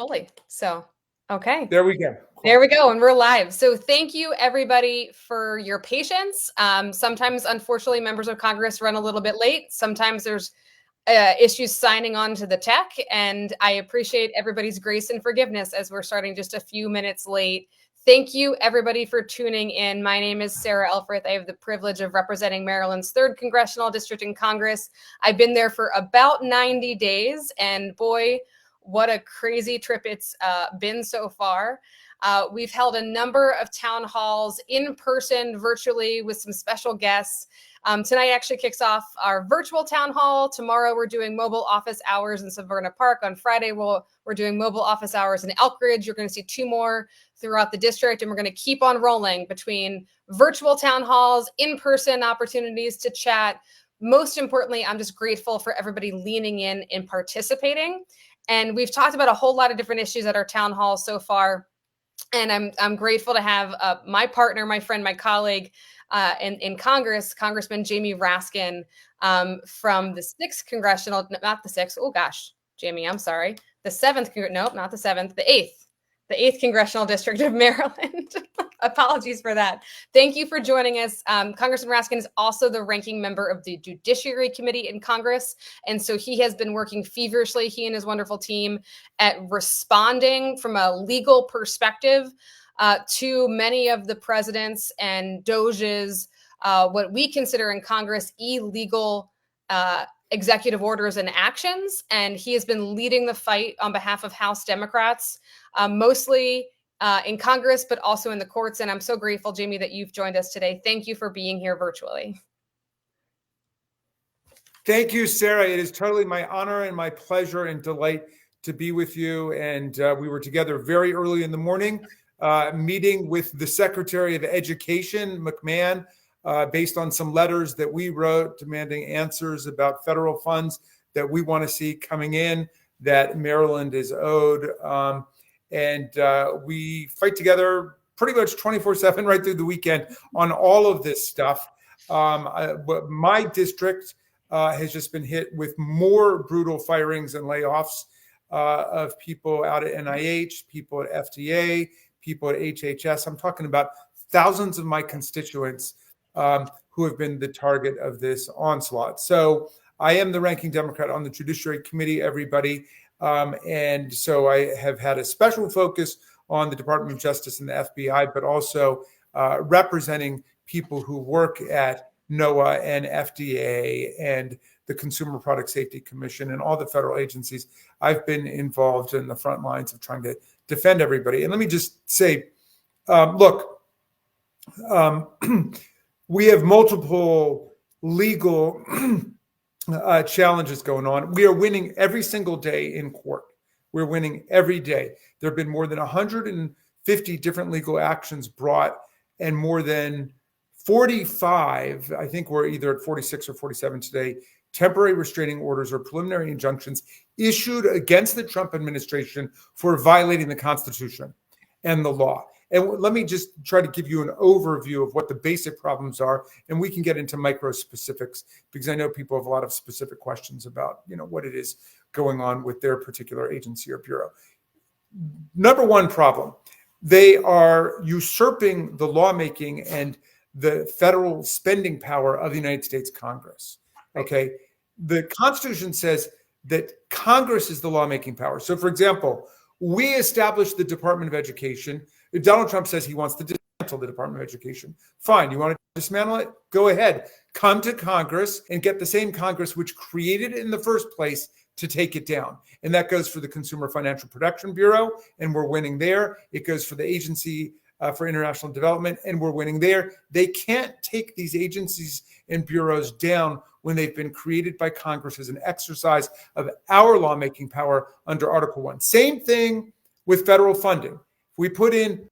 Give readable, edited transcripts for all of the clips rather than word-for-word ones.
fully. So, okay. There we go. There we go. And we're live. So thank you, everybody, for your patience. Sometimes, unfortunately, members of Congress run a little bit late. Sometimes there's issues signing on to the tech. And I appreciate everybody's grace and forgiveness as we're starting just a few minutes late. Thank you, everybody, for tuning in. My name is Sarah Elfreth. I have the privilege of representing Maryland's 3rd Congressional District in Congress. I've been there for about 90 days. And boy, what a crazy trip it's been so far. We've held a number of town halls in person, virtually, with some special guests. Tonight actually kicks off our virtual town hall. Tomorrow we're doing mobile office hours in Severna Park. On Friday, we're doing mobile office hours in Elkridge. You're going to see 2 more throughout the district, and we're going to keep on rolling between virtual town halls, in-person opportunities to chat. Most importantly, I'm just grateful for everybody leaning in and participating. And we've talked about a whole lot of different issues at our town hall so far. And I'm grateful to have my partner, my friend, my colleague in Congress, Congressman Jamie Raskin from the 6th Congressional, not the 6th, oh gosh, Jamie, I'm sorry. The 7th, nope, not the 7th, the 8th Congressional District of Maryland. Apologies for that. Thank you for joining us. Congressman Raskin is also the ranking member of the Judiciary Committee in Congress. And so he has been working feverishly, he and his wonderful team, at responding from a legal perspective to many of the president's and Doge's, what we consider in Congress, illegal executive orders and actions. And he has been leading the fight on behalf of House Democrats, mostly in Congress, but also in the courts. And I'm so grateful, Jamie, that you've joined us today. Thank you for being here virtually. Thank you, Sarah. It is totally my honor and my pleasure and delight to be with you. And we were together very early in the morning, meeting with the Secretary of Education, McMahon, based on some letters that we wrote demanding answers about federal funds that we want to see coming in that Maryland is owed. And we fight together pretty much 24/7 right through the weekend on all of this stuff. My district has just been hit with more brutal firings and layoffs of people out at NIH, people at FDA, people at HHS. I'm talking about thousands of my constituents who have been the target of this onslaught. So I am the ranking Democrat on the Judiciary Committee, everybody. And so I have had a special focus on the Department of Justice and the FBI, but also representing people who work at NOAA and FDA and the Consumer Product Safety Commission and all the federal agencies. I've been involved in the front lines of trying to defend everybody. And let me just say, look, we have multiple legal challenges going on. We are winning every single day in court. We're winning every day. There have been more than 150 different legal actions brought and more than 45, I think we're either at 46 or 47 today, temporary restraining orders or preliminary injunctions issued against the Trump administration for violating the Constitution and the law. And let me just try to give you an overview of what the basic problems are, and we can get into micro specifics because I know people have a lot of specific questions about, what it is going on with their particular agency or bureau. Number one problem, they are usurping the lawmaking and the federal spending power of the United States Congress. Okay. The Constitution says that Congress is the lawmaking power. So, for example, we established the Department of Education. Donald Trump says he wants to dismantle the Department of Education. Fine. You want to dismantle it? Go ahead. Come to Congress and get the same Congress which created it in the first place to take it down. And that goes for the Consumer Financial Protection Bureau, and we're winning there. It goes for the Agency for International Development, and we're winning there. They can't take these agencies and bureaus down when they've been created by Congress as an exercise of our lawmaking power under Article 1. Same thing with federal funding. If we put in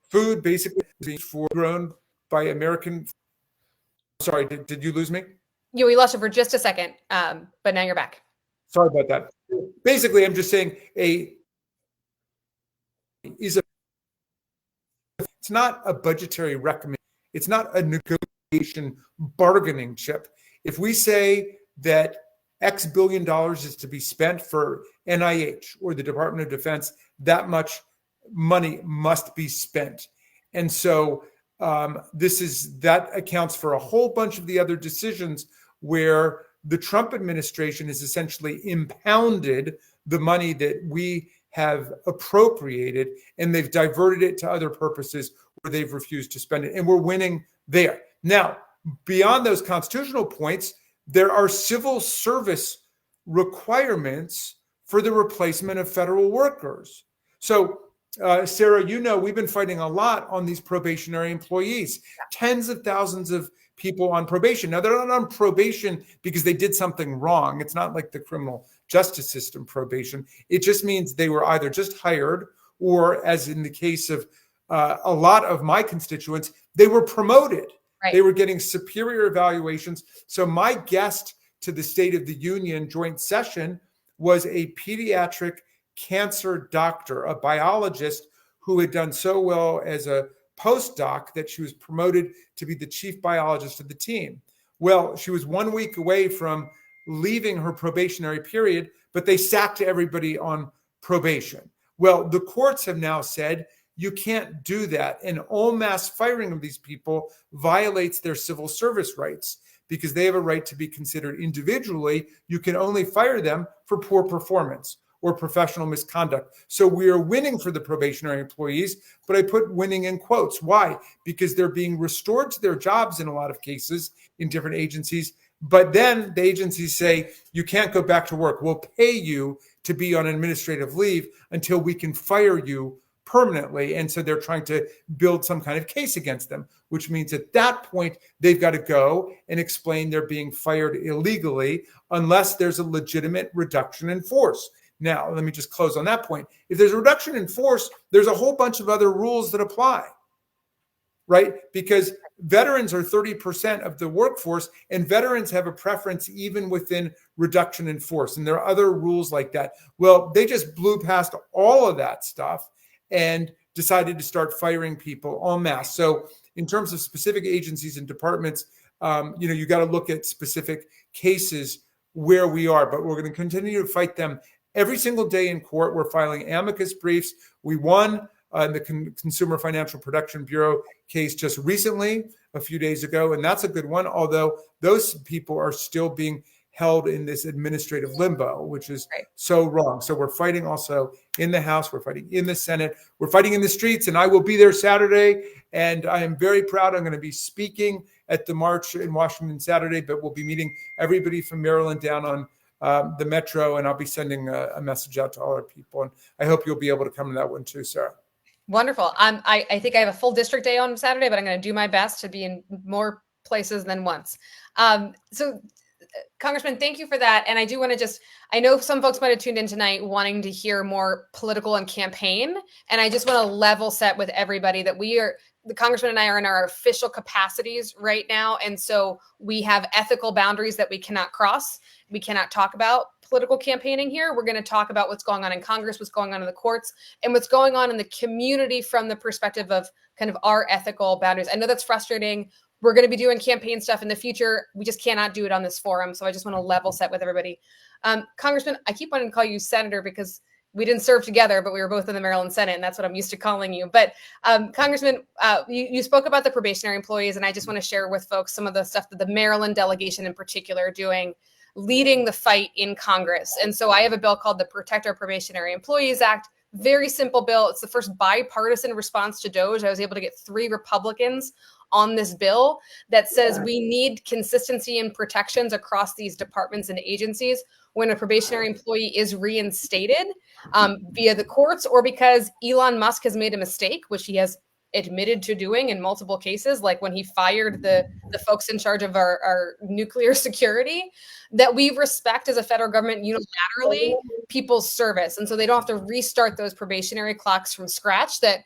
food, basically for grown by American. Sorry, did you lose me? Yeah, we lost you for just a second, but now you're back. Sorry about that. Basically, I'm just saying it's not a budgetary recommendation. It's not a negotiation bargaining chip. If we say that X billion dollars is to be spent for NIH or the Department of Defense, that much money must be spent. And so that accounts for a whole bunch of the other decisions where the Trump administration has essentially impounded the money that we have appropriated, and they've diverted it to other purposes where they've refused to spend it. And we're winning there. Now, beyond those constitutional points, there are civil service requirements for the replacement of federal workers. So, Sarah, we've been fighting a lot on these probationary employees, tens of thousands of people on probation. Now, they're not on probation because they did something wrong. It's not like the criminal justice system probation. It just means they were either just hired or, as in the case of a lot of my constituents, they were promoted. Right. They were getting superior evaluations. So my guest to the State of the Union joint session was a pediatric cancer doctor, a biologist who had done so well as a postdoc that she was promoted to be the chief biologist of the team. Well, she was 1 week away from leaving her probationary period, but they sacked everybody on probation. Well, the courts have now said you can't do that. And en masse firing of these people violates their civil service rights because they have a right to be considered individually. You can only fire them for poor performance or professional misconduct. So we are winning for the probationary employees, but I put winning in quotes. Why? Because they're being restored to their jobs in a lot of cases in different agencies. But then the agencies say, you can't go back to work. We'll pay you to be on administrative leave until we can fire you permanently. And so they're trying to build some kind of case against them, which means at that point, they've got to go and explain they're being fired illegally unless there's a legitimate reduction in force. Now, let me just close on that point. If there's a reduction in force, there's a whole bunch of other rules that apply, right? Because veterans are 30% of the workforce, and veterans have a preference even within reduction in force. And there are other rules like that. Well, they just blew past all of that stuff and decided to start firing people en masse. So in terms of specific agencies and departments, you got to look at specific cases where we are, but we're going to continue to fight them every single day in court. We're filing amicus briefs. We won the Consumer Financial Protection Bureau case just recently, a few days ago, and that's a good one, although those people are still being held in this administrative limbo, which is so wrong. So we're fighting also in the House, we're fighting in the Senate, we're fighting in the streets, and I will be there Saturday, and I am very proud. I'm going to be speaking at the march in Washington Saturday, but we'll be meeting everybody from Maryland down on the Metro, and I'll be sending a message out to all our people. And I hope you'll be able to come to that one too, Sarah. Wonderful. I think I have a full district day on Saturday, but I'm going to do my best to be in more places than once. So Congressman, thank you for that. And I do want to I know some folks might have tuned in tonight wanting to hear more political and campaign. And I just want to level set with everybody that the Congressman and I are in our official capacities right now. And so we have ethical boundaries that we cannot cross. We cannot talk about political campaigning here. We're going to talk about what's going on in Congress, what's going on in the courts, and what's going on in the community from the perspective of kind of our ethical boundaries. I know that's frustrating. We're going to be doing campaign stuff in the future. We just cannot do it on this forum. So I just want to level set with everybody. Congressman, I keep wanting to call you Senator because we didn't serve together, but we were both in the Maryland Senate, and that's what I'm used to calling you. But Congressman, you spoke about the probationary employees, and I just want to share with folks some of the stuff that the Maryland delegation in particular are doing, leading the fight in Congress. And so I have a bill called the Protect Our Probationary Employees Act. Very simple bill. It's the first bipartisan response to DOJ. I was able to get 3 Republicans on this bill that says we need consistency and protections across these departments and agencies when a probationary employee is reinstated via the courts or because Elon Musk has made a mistake, which he has admitted to doing in multiple cases, like when he fired the folks in charge of our nuclear security, that we respect as a federal government unilaterally people's service. And so they don't have to restart those probationary clocks from scratch. That,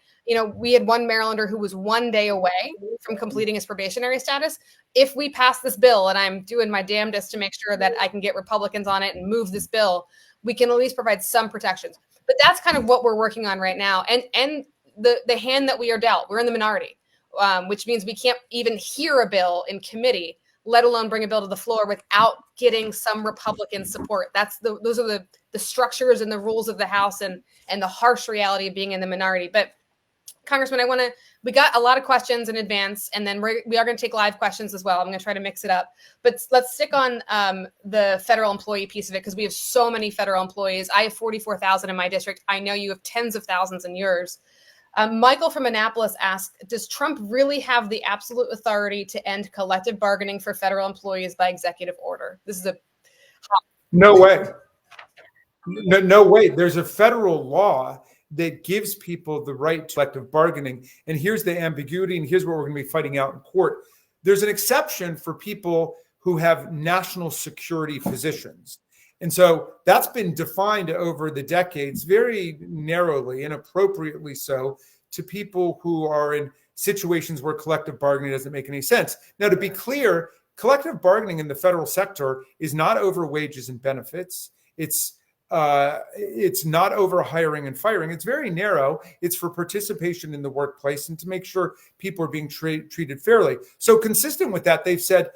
we had one Marylander who was 1 day away from completing his probationary status. If we pass this bill, and I'm doing my damnedest to make sure that I can get Republicans on it and move this bill, we can at least provide some protections. But that's kind of what we're working on right now. And the hand that we are dealt, we're in the minority, which means we can't even hear a bill in committee, let alone bring a bill to the floor without getting some Republican support. Those are the structures and the rules of the House and the harsh reality of being in the minority. But Congressman, we got a lot of questions in advance, and then we are going to take live questions as well. I'm going to try to mix it up, but let's stick on the federal employee piece of it, because we have so many federal employees. I have 44,000 in my district. I know you have tens of thousands in yours. Michael from Annapolis asked, does Trump really have the absolute authority to end collective bargaining for federal employees by executive order? This is no way. No way. There's a federal law that gives people the right to collective bargaining. And here's the ambiguity, and here's what we're going to be fighting out in court. There's an exception for people who have national security positions. And so that's been defined over the decades very narrowly and appropriately so to people who are in situations where collective bargaining doesn't make any sense. Now, to be clear, collective bargaining in the federal sector is not over wages and benefits. It's not over hiring and firing. It's very narrow. It's for participation in the workplace and to make sure people are being treated fairly. So consistent with that, they've said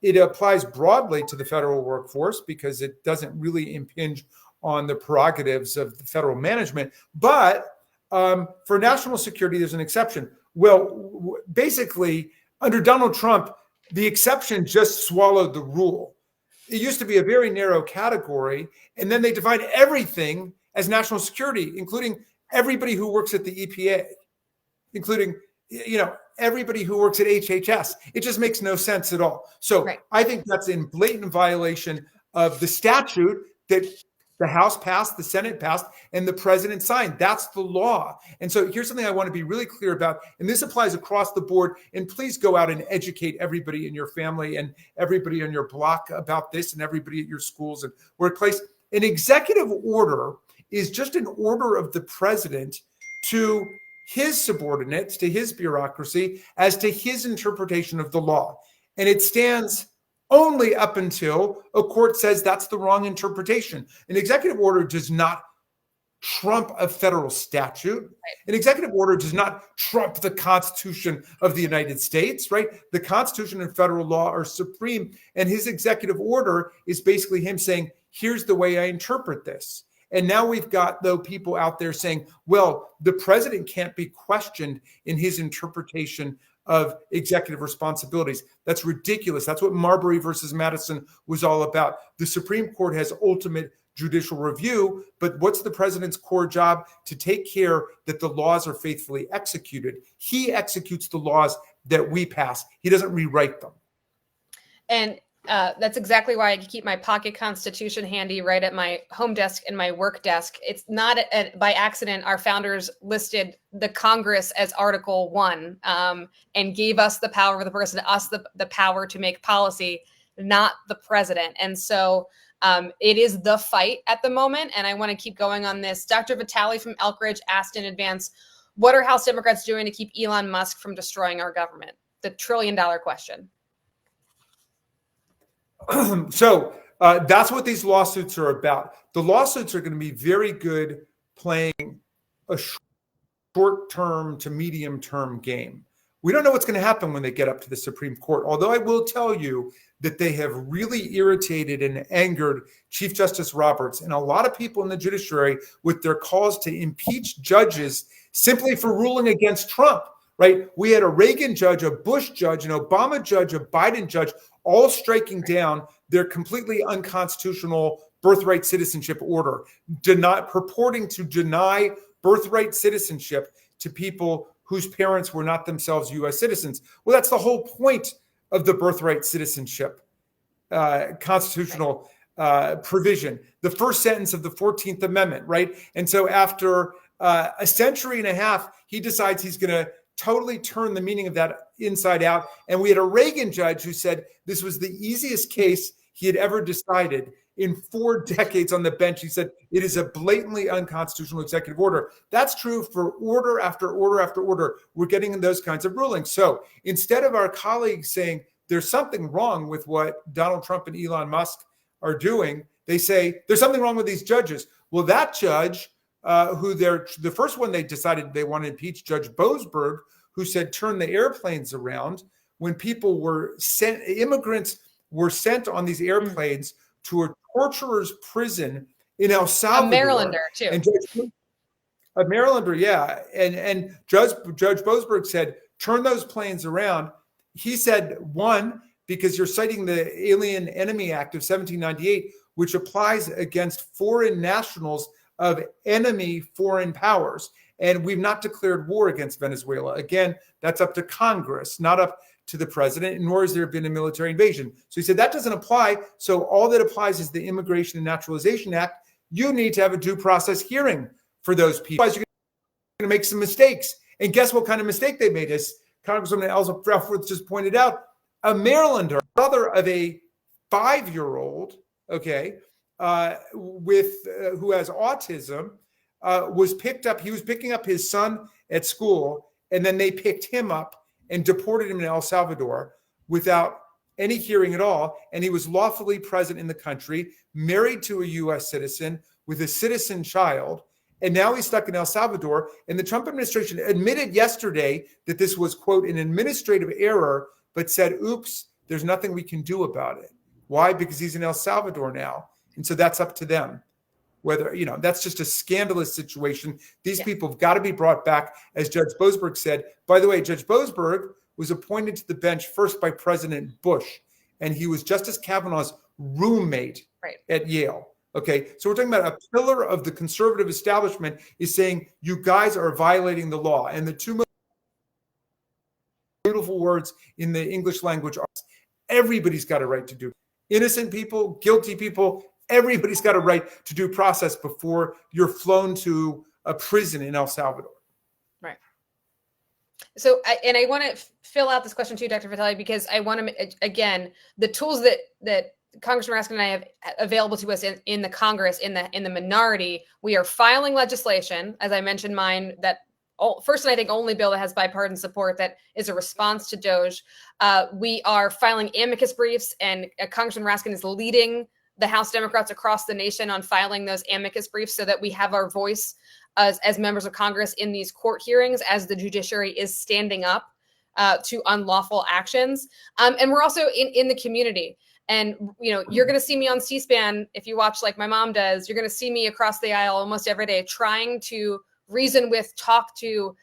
it applies broadly to the federal workforce because it doesn't really impinge on the prerogatives of the federal management. But for national security, there's an exception. Well, basically, under Donald Trump, the exception just swallowed the rule. It used to be a very narrow category, and then they defined everything as national security, including everybody who works at the EPA, including, everybody who works at HHS. It just makes no sense at all. So right. I think that's in blatant violation of the statute that the House passed, the Senate passed, and the president signed. That's the law. And so here's something I want to be really clear about, and this applies across the board. And please go out and educate everybody in your family and everybody on your block about this, and everybody at your schools and workplace. An executive order is just an order of the president to his subordinates, to his bureaucracy, as to his interpretation of the law. And it stands only up until a court says that's the wrong interpretation. An executive order does not trump a federal statute. An executive order does not trump the Constitution of the United States, right? The Constitution and federal law are supreme, and his executive order is basically him saying, here's the way I interpret this. And now we've got, though, people out there saying, well, the president can't be questioned in his interpretation of executive responsibilities. That's ridiculous. That's what Marbury versus Madison was all about. The Supreme Court has ultimate judicial review, but what's the president's core job? To take care that the laws are faithfully executed. He executes the laws that we pass. He doesn't rewrite them. And that's exactly why I keep my pocket constitution handy right at my home desk and my work desk. It's not by accident our founders listed the Congress as Article 1 and gave us the power, the power to make policy, not the president. And so it is the fight at the moment. And I want to keep going on this. Dr. Vitale from Elkridge asked in advance, what are House Democrats doing to keep Elon Musk from destroying our government? The $1 trillion question. So that's what these lawsuits are about. The lawsuits are going to be very good playing a short-term to medium-term game. We don't know what's going to happen when they get up to the Supreme Court, although I will tell you that they have really irritated and angered Chief Justice Roberts and a lot of people in the judiciary with their calls to impeach judges simply for ruling against Trump, right? We had a Reagan judge, a Bush judge, an Obama judge, a Biden judge, all striking down their completely unconstitutional birthright citizenship order, purporting to deny birthright citizenship to people whose parents were not themselves U.S. citizens. Well, that's the whole point of the birthright citizenship constitutional provision, the first sentence of the 14th Amendment, right? And so after a century and a half, he decides he's going to totally turn the meaning of that inside out. And we had a Reagan judge who said this was the easiest case he had ever decided in 4 decades on the bench. He said it is a blatantly unconstitutional executive order. That's true for order after order after order. We're getting in those kinds of rulings. So instead of our colleagues saying there's something wrong with what Donald Trump and Elon Musk are doing, they say there's something wrong with these judges. Well, that judge, the first one they decided they want to impeach, Judge Boasberg, who said turn the airplanes around. when people were sent, immigrants were sent on these airplanes to a torturer's prison in El Salvador. A Marylander too. And a Marylander, yeah. And Judge Boasberg said, turn those planes around. He said, one, because you're citing the Alien Enemy Act of 1798, which applies against foreign nationals of enemy foreign powers. And we've not declared war against Venezuela. Again, that's up to Congress, not up to the president, nor has there been a military invasion. So he said that doesn't apply. So all that applies is the Immigration and Naturalization Act. You need to have a due process hearing for those people. Otherwise, you're going to make some mistakes. And guess what kind of mistake they made? As Congresswoman Elfreth just pointed out, a Marylander, brother of a 5-year-old, okay, who has autism, was picked up. He was picking up his son at school, and then they picked him up and deported him to El Salvador without any hearing at all. And he was lawfully present in the country, married to a U.S. citizen with a citizen child. And now he's stuck in El Salvador. And the Trump administration admitted yesterday that this was, quote, an administrative error, but said, oops, there's nothing we can do about it. Why? Because he's in El Salvador now. And so that's up to them. Whether, that's just a scandalous situation. These people have got to be brought back, as Judge Boasberg said. By the way, Judge Boasberg was appointed to the bench first by President Bush, and he was Justice Kavanaugh's roommate at Yale. Okay, so we're talking about a pillar of the conservative establishment is saying you guys are violating the law. And the two most beautiful words in the English language are everybody's got a right to do. Innocent people, guilty people, everybody's got a right to due process before you're flown to a prison in El Salvador. Right. So, I want to fill out this question too, Dr. Vitale, because I want to, again, the tools that Congressman Raskin and I have available to us in the Congress, in the minority, we are filing legislation, as I mentioned mine, that first and I think only bill that has bipartisan support that is a response to DOJ. We are filing amicus briefs, and Congressman Raskin is leading the House Democrats across the nation on filing those amicus briefs so that we have our voice as members of Congress in these court hearings as the judiciary is standing up to unlawful actions. And we're also in the community. And, you're going to see me on C-SPAN if you watch like my mom does. You're going to see me across the aisle almost every day trying to reason with, talk to,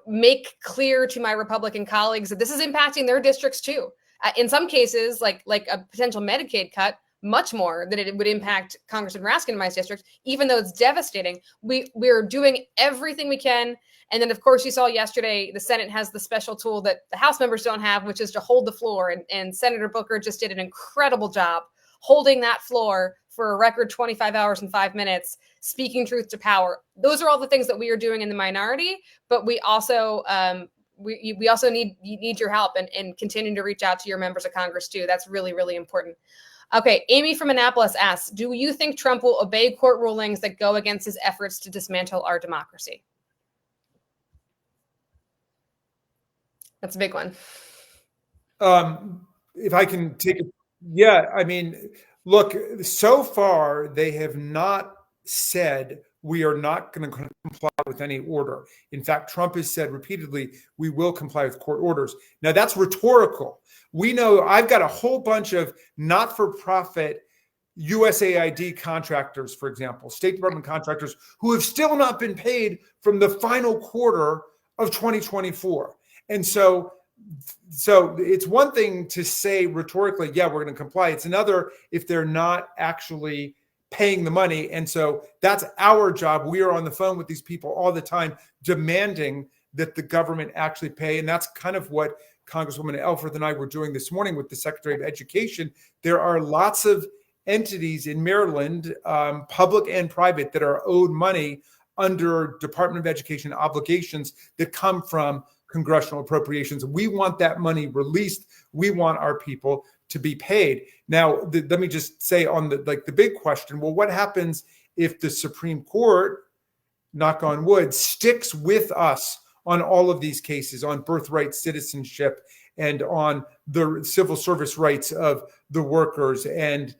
make clear to my Republican colleagues that this is impacting their districts too. In some cases, like a potential Medicaid cut, much more than it would impact Congressman Raskin in my district, even though it's devastating. We're doing everything we can. And then, of course, you saw yesterday, the Senate has the special tool that the House members don't have, which is to hold the floor. And Senator Booker just did an incredible job holding that floor for a record 25 hours and 5 minutes, speaking truth to power. Those are all the things that we are doing in the minority, but we also we also need your help and continuing to reach out to your members of Congress too. That's really, really important. Okay, Amy from Annapolis asks, do you think Trump will obey court rulings that go against his efforts to dismantle our democracy? That's a big one. If I can take it. Yeah, I mean, look, so far they have not said we are not going to comply with any order. In fact, Trump has said repeatedly, we will comply with court orders. Now, that's rhetorical. We know I've got a whole bunch of not-for-profit USAID contractors, for example, State Department contractors, who have still not been paid from the final quarter of 2024. And so it's one thing to say rhetorically, yeah, we're going to comply. It's another if they're not actually paying the money. And so that's our job. We are on the phone with these people all the time, demanding that the government actually pay. And that's kind of what Congresswoman Elfreth and I were doing this morning with the Secretary of Education. There are lots of entities in Maryland, public and private, that are owed money under Department of Education obligations that come from congressional appropriations. We want that money released. We want our people to be paid. Now, let me just say on the big question, well, what happens if the Supreme Court, knock on wood, sticks with us on all of these cases, on birthright citizenship and on the civil service rights of the workers and,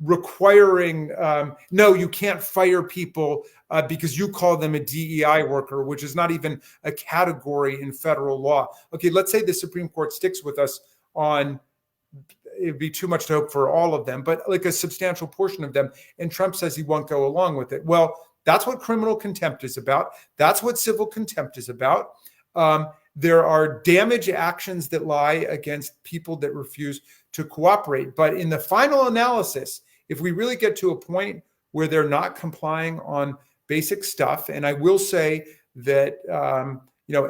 requiring, no, you can't fire people because you call them a DEI worker, which is not even a category in federal law. Okay, let's say the Supreme Court sticks with us on, it'd be too much to hope for all of them, but like a substantial portion of them. And Trump says he won't go along with it. Well, that's what criminal contempt is about. That's what civil contempt is about. There are damage actions that lie against people that refuse to cooperate. But in the final analysis, if we really get to a point where they're not complying on basic stuff, and I will say that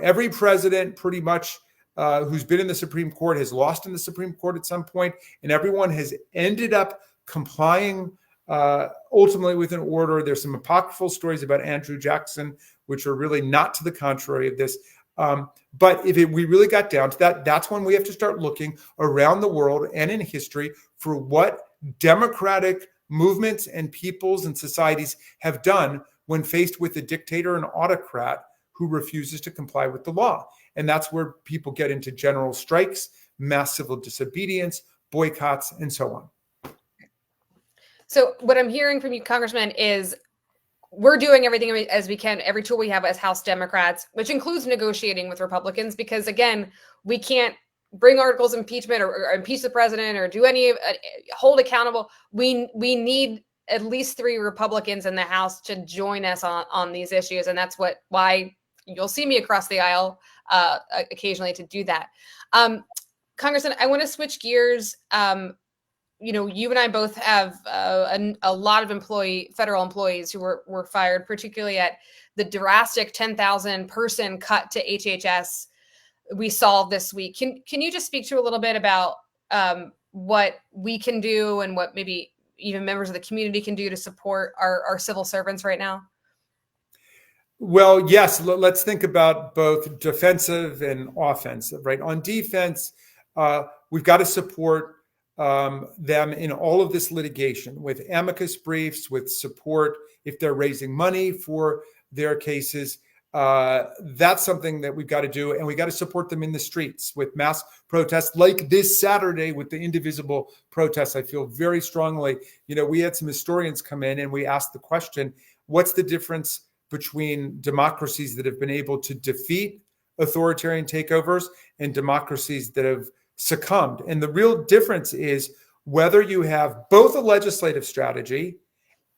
every president pretty much who's been in the Supreme Court has lost in the Supreme Court at some point, and everyone has ended up complying ultimately with an order. There's some apocryphal stories about Andrew Jackson, which are really not to the contrary of this. But if we really got down to that, that's when we have to start looking around the world and in history for what democratic movements and peoples and societies have done when faced with a dictator and autocrat who refuses to comply with the law. And that's where people get into general strikes, mass civil disobedience, boycotts, and so on. So what I'm hearing from you, Congressman, is we're doing everything as we can, every tool we have as House Democrats, which includes negotiating with Republicans, because again, we can't bring articles of impeachment or impeach the president or do any hold accountable. We need at least 3 Republicans in the House to join us on these issues, and that's why you'll see me across the aisle occasionally to do that. Congressman, I want to switch gears. You and I both have a lot of federal employees who were fired, particularly at the drastic 10,000 person cut to HHS we saw this week. Can you just speak to a little bit about what we can do and what maybe even members of the community can do to support our civil servants right now? Well, yes, let's think about both defensive and offensive, right? On defense, we've got to support them in all of this litigation with amicus briefs, with support if they're raising money for their cases. That's something that we've got to do, and we got to support them in the streets with mass protests like this Saturday with the indivisible protests. I feel very strongly, we had some historians come in and we asked the question, what's the difference between democracies that have been able to defeat authoritarian takeovers and democracies that have succumbed? And the real difference is whether you have both a legislative strategy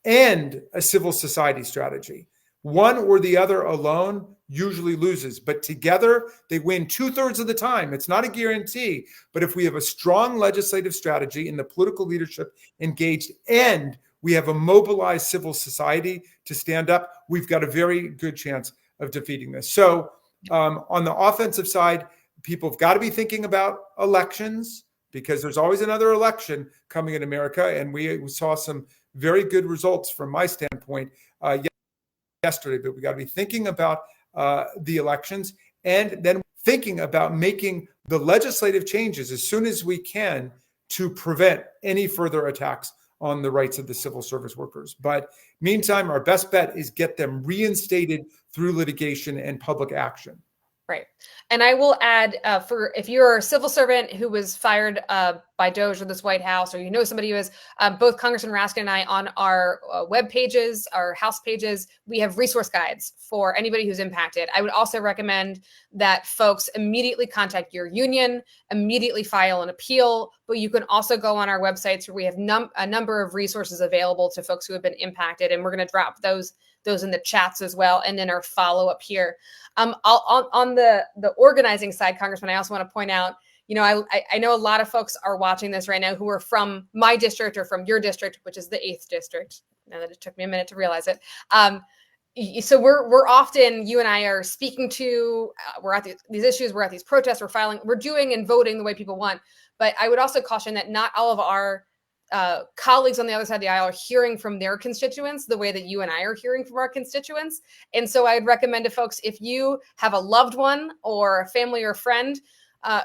and a civil society strategy. One or the other alone usually loses, but together they win 2/3 of the time. It's not a guarantee, but if we have a strong legislative strategy and the political leadership engaged, and we have a mobilized civil society to stand up, we've got a very good chance of defeating this. So on the offensive side, people have got to be thinking about elections, because there's always another election coming in America. And we saw some very good results from my standpoint yesterday, but we got to be thinking about the elections, and then thinking about making the legislative changes as soon as we can to prevent any further attacks on the rights of the civil service workers. But meantime, our best bet is get them reinstated through litigation and public action. Right. And I will add, if you're a civil servant who was fired by DOJ or this White House, or somebody who is, both Congressman Raskin and I on our web pages, our House pages, we have resource guides for anybody who's impacted. I would also recommend that folks immediately contact your union, immediately file an appeal, but you can also go on our websites where we have a number of resources available to folks who have been impacted. And we're going to drop those in the chats as well, and then our follow-up here. On the organizing side, Congressman, I also want to point out, I know a lot of folks are watching this right now who are from my district or from your district, which is the 8th district. Now that it took me a minute to realize it. So we're often, you and I are speaking to, we're at these issues, we're at these protests, we're filing, we're doing and voting the way people want. But I would also caution that not all of our colleagues on the other side of the aisle are hearing from their constituents the way that you and I are hearing from our constituents. And so I'd recommend to folks, if you have a loved one or a family or a friend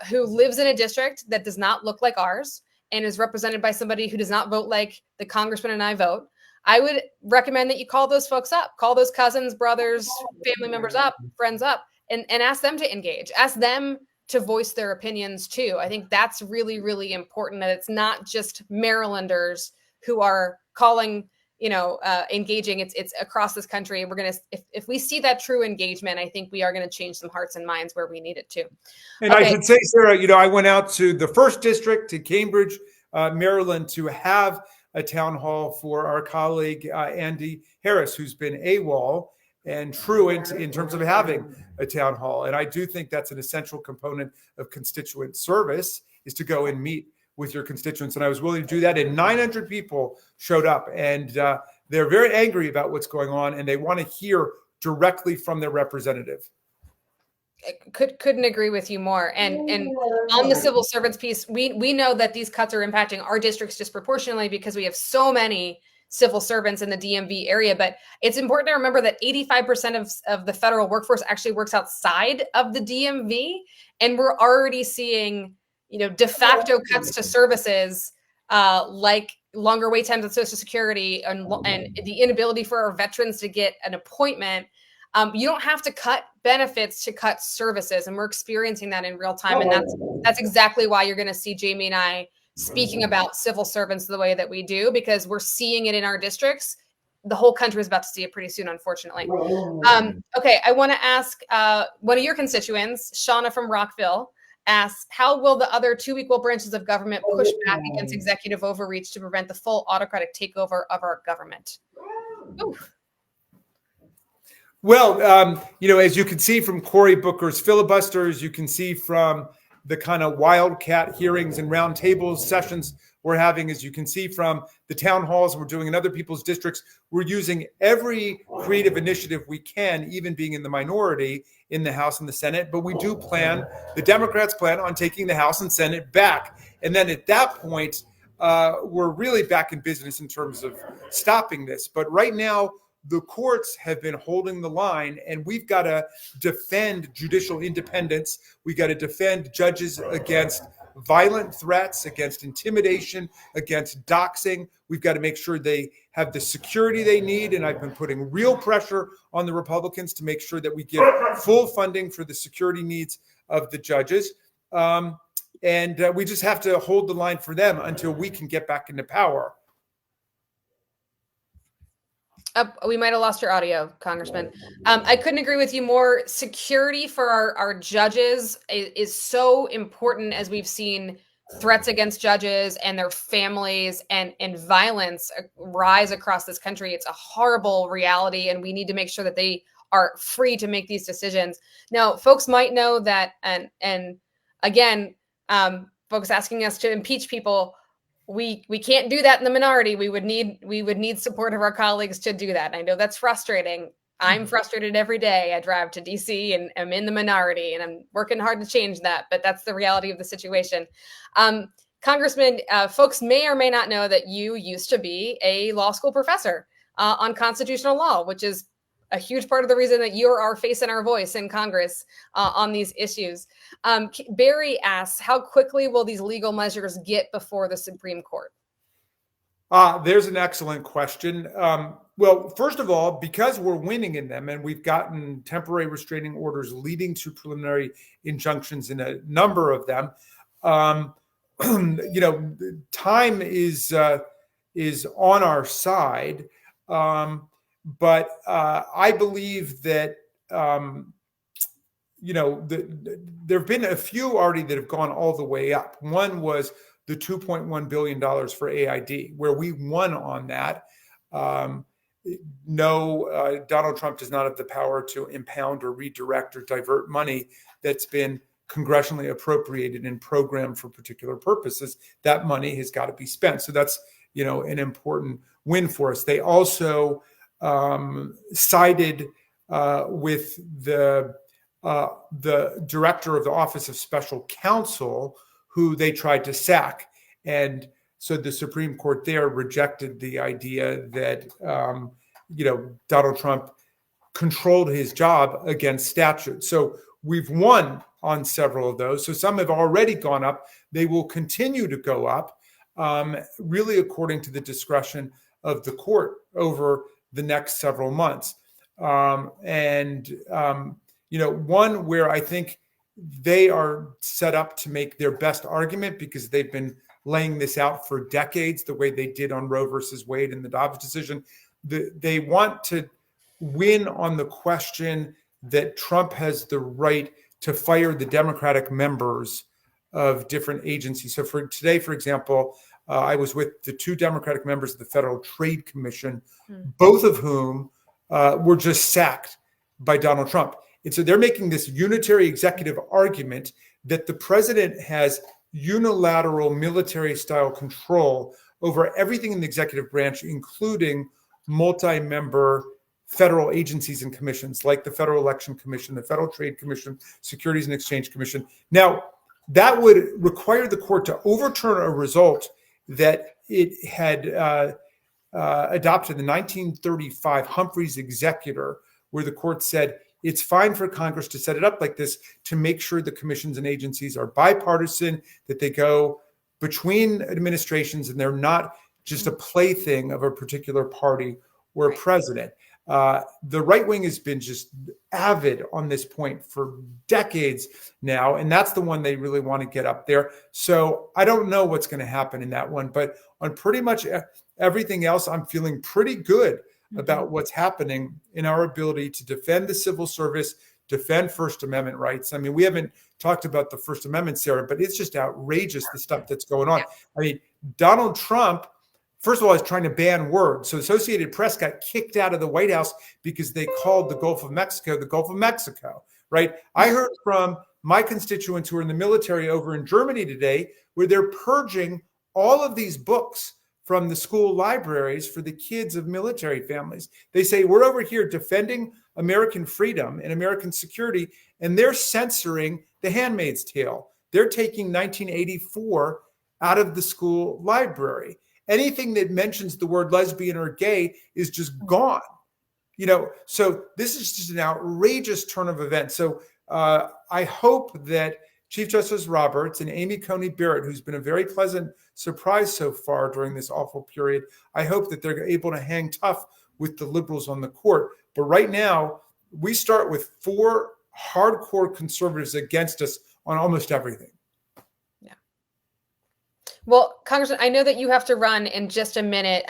who lives in a district that does not look like ours and is represented by somebody who does not vote like the congressman and I vote, I would recommend that you call those folks up, call those cousins, brothers, family members up, friends up, and ask them to engage, ask them to voice their opinions too. I think that's really, really important, that it's not just Marylanders who are calling, engaging. It's across this country. We're going to, if we see that true engagement, I think we are going to change some hearts and minds where we need it to. And okay. I should say, Sarah, I went out to the 1st District, to Cambridge, Maryland, to have a town hall for our colleague, Andy Harris, who's been AWOL and truant in terms of having a town hall. And I do think that's an essential component of constituent service, is to go and meet with your constituents. And I was willing to do that. And 900 people showed up, and they're very angry about what's going on, and they want to hear directly from their representative. Couldn't agree with you more. And on the civil servants piece, we know that these cuts are impacting our districts disproportionately because we have so many civil servants in the DMV area. But it's important to remember that 85% of the federal workforce actually works outside of the DMV. And we're already seeing, de facto cuts to services like longer wait times at Social Security and the inability for our veterans to get an appointment. You don't have to cut benefits to cut services, and we're experiencing that in real time. And that's exactly why you're going to see Jamie and I speaking about civil servants the way that we do, because we're seeing it in our districts. The whole country is about to see it pretty soon, unfortunately. Okay, I want to ask one of your constituents, Shauna from Rockville, asks, how will the other 2 equal branches of government push back against executive overreach to prevent the full autocratic takeover of our government? Ooh. Well, as you can see from Cory Booker's filibusters, you can see from the kind of wildcat hearings and roundtable sessions we're having, as you can see from the town halls we're doing in other people's districts, we're using every creative initiative we can, even being in the minority in the House and the Senate. But we do the Democrats plan on taking the House and Senate back. And then at that point, we're really back in business in terms of stopping this. But right now, the courts have been holding the line, and we've got to defend judicial independence. We've got to defend judges against violent threats, against intimidation, against doxing. We've got to make sure they have the security they need. And I've been putting real pressure on the Republicans to make sure that we give full funding for the security needs of the judges. And we just have to hold the line for them until we can get back into power. We might have lost your audio, Congressman. I couldn't agree with you more. Security for our judges is so important, as we've seen threats against judges and their families and violence rise across this country. It's a horrible reality, and we need to make sure that they are free to make these decisions. Now, folks might know that, and again, folks asking us to impeach people, we can't do that in the minority. We would need support of our colleagues to do that. And I know that's frustrating. I'm frustrated every day. I drive to DC and I'm in the minority, and I'm working hard to change that, but that's the reality of the situation. Congressman, folks may or may not know that you used to be a law school professor on constitutional law, which is a huge part of the reason that you're our face and our voice in Congress on these issues. Barry asks, how quickly will these legal measures get before the Supreme Court? There's an excellent question. Well, first of all, because we're winning in them, and we've gotten temporary restraining orders leading to preliminary injunctions in a number of them, time is on our side. But I believe that, there have been a few already that have gone all the way up. One was the $2.1 billion for AID, where we won on that. Donald Trump does not have the power to impound or redirect or divert money that's been congressionally appropriated and programmed for particular purposes. That money has got to be spent. So that's, an important win for us. They also sided with the director of the Office of Special Counsel, who they tried to sack. And so the Supreme Court there rejected the idea that, Donald Trump controlled his job against statute. So we've won on several of those. So some have already gone up. They will continue to go up, really according to the discretion of the court over the next several months. One where I think they are set up to make their best argument, because they've been laying this out for decades, the way they did on Roe versus Wade and the Dobbs decision. They want to win on the question that Trump has the right to fire the Democratic members of different agencies. So for today, for example, I was with the 2 Democratic members of the Federal Trade Commission, both of whom were just sacked by Donald Trump. And so they're making this unitary executive argument that the president has unilateral military style control over everything in the executive branch, including multi-member federal agencies and commissions like the Federal Election Commission, the Federal Trade Commission, Securities and Exchange Commission. Now, that would require the court to overturn a result that it had adopted in 1935, Humphrey's Executor, where the court said it's fine for Congress to set it up like this to make sure the commissions and agencies are bipartisan, that they go between administrations and they're not just a plaything of a particular party or president. The right wing has been just avid on this point for decades now, and that's the one they really want to get up there. So I don't know what's going to happen in that one, but on pretty much everything else, I'm feeling pretty good about what's happening in our ability to defend the civil service, defend First Amendment rights. I mean, we haven't talked about the First Amendment, Sarah, but it's just outrageous, the stuff that's going on. I mean, Donald Trump, first of all, is trying to ban words. So Associated Press got kicked out of the White House because they called the Gulf of Mexico the Gulf of Mexico, right? I heard from my constituents who are in the military over in Germany today, where they're purging all of these books from the school libraries for the kids of military families. They say, we're over here defending American freedom and American security, and they're censoring The Handmaid's Tale. They're taking 1984 out of the school library. Anything that mentions the word lesbian or gay is just gone. You know, so this is just an outrageous turn of events. So I hope that Chief Justice Roberts and Amy Coney Barrett, who's been a very pleasant surprise so far during this awful period, I hope that they're able to hang tough with the liberals on the court. But right now, we start with 4 hardcore conservatives against us on almost everything. Yeah. Well, Congressman, I know that you have to run in just a minute.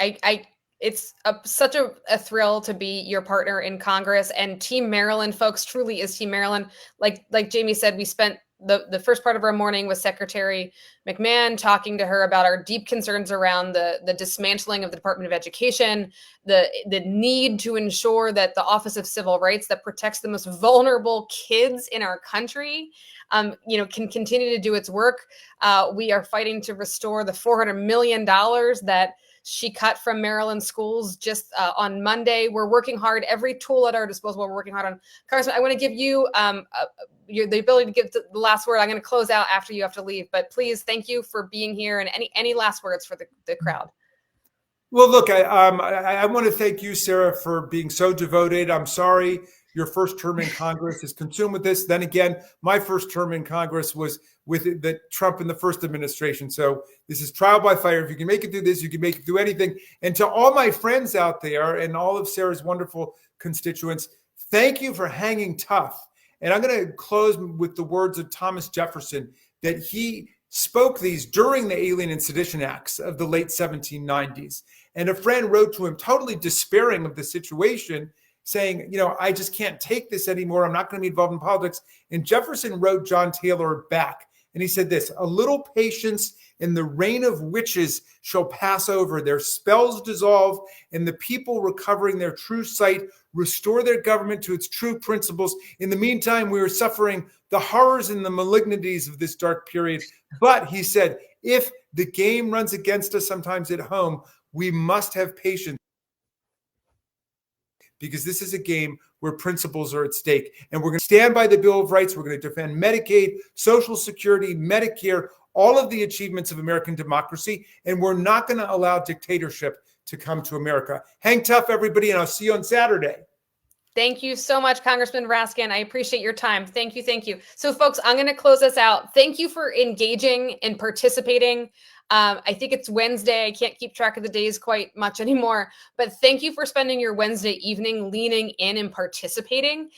It's such a thrill to be your partner in Congress, and Team Maryland, folks, truly is Team Maryland. Like Jamie said, we spent the first part of our morning with Secretary McMahon, talking to her about our deep concerns around the dismantling of the Department of Education, the need to ensure that the Office of Civil Rights, that protects the most vulnerable kids in our country, can continue to do its work. We are fighting to restore the $400 million that she cut from Maryland schools just on Monday. We're working hard, every tool at our disposal. We're working hard on. Congressman, I want to give you the ability to give the last word. I'm going to close out after you have to leave, but please, thank you for being here. And any last words for the crowd? Well, look, I want to thank you, Sarah, for being so devoted. I'm sorry your first term in Congress is consumed with this. Then again, my first term in Congress was with the Trump in the first administration. So this is trial by fire. If you can make it through this, you can make it through anything. And to all my friends out there and all of Sarah's wonderful constituents, thank you for hanging tough. And I'm going to close with the words of Thomas Jefferson, that he spoke these during the Alien and Sedition Acts of the late 1790s. And a friend wrote to him, totally despairing of the situation, saying, I just can't take this anymore. I'm not going to be involved in politics. And Jefferson wrote John Taylor back. And he said this: a little patience and the reign of witches shall pass over, their spells dissolve, and the people, recovering their true sight, restore their government to its true principles. In the meantime, we are suffering the horrors and the malignities of this dark period. But he said, if the game runs against us sometimes at home, we must have patience, because this is a game where principles are at stake. And we're going to stand by the Bill of Rights. We're going to defend Medicaid, Social Security, Medicare, all of the achievements of American democracy. And we're not going to allow dictatorship to come to America. Hang tough, everybody, and I'll see you on Saturday. Thank you so much, Congressman Raskin. I appreciate your time. Thank you. Thank you. So, folks, I'm going to close this out. Thank you for engaging and participating. I think it's Wednesday. I can't keep track of the days quite much anymore, but thank you for spending your Wednesday evening leaning in and participating.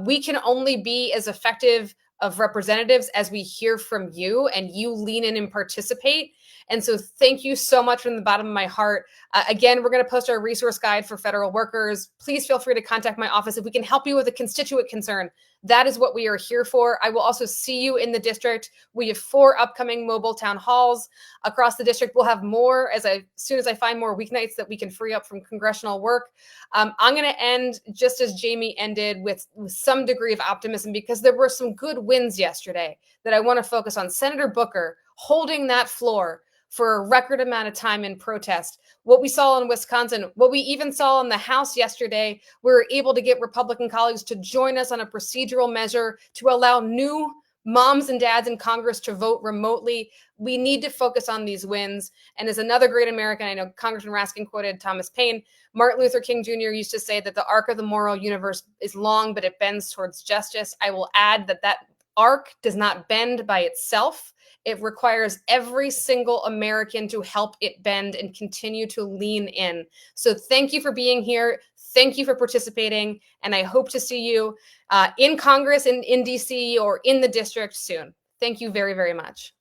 We can only be as effective of representatives as we hear from you, and you lean in and participate. And so thank you so much from the bottom of my heart. Again, we're going to post our resource guide for federal workers. Please feel free to contact my office if we can help you with a constituent concern. That is what we are here for. I will also see you in the district. We have 4 upcoming mobile town halls across the district. We'll have more as soon as I find more weeknights that we can free up from congressional work. I'm going to end just as Jamie ended with some degree of optimism, because there were some good wins yesterday that I want to focus on. Senator Booker holding that floor for a record amount of time in protest. What we saw in Wisconsin, what we even saw in the House yesterday, we were able to get Republican colleagues to join us on a procedural measure to allow new moms and dads in Congress to vote remotely. We need to focus on these wins. And as another great American, I know Congressman Raskin quoted Thomas Paine, Martin Luther King Jr. used to say that the arc of the moral universe is long, but it bends towards justice. I will add that that arc does not bend by itself. It requires every single American to help it bend and continue to lean in. So thank you for being here. Thank you for participating. And I hope to see you in Congress, in DC, or in the district soon. Thank you very, very much.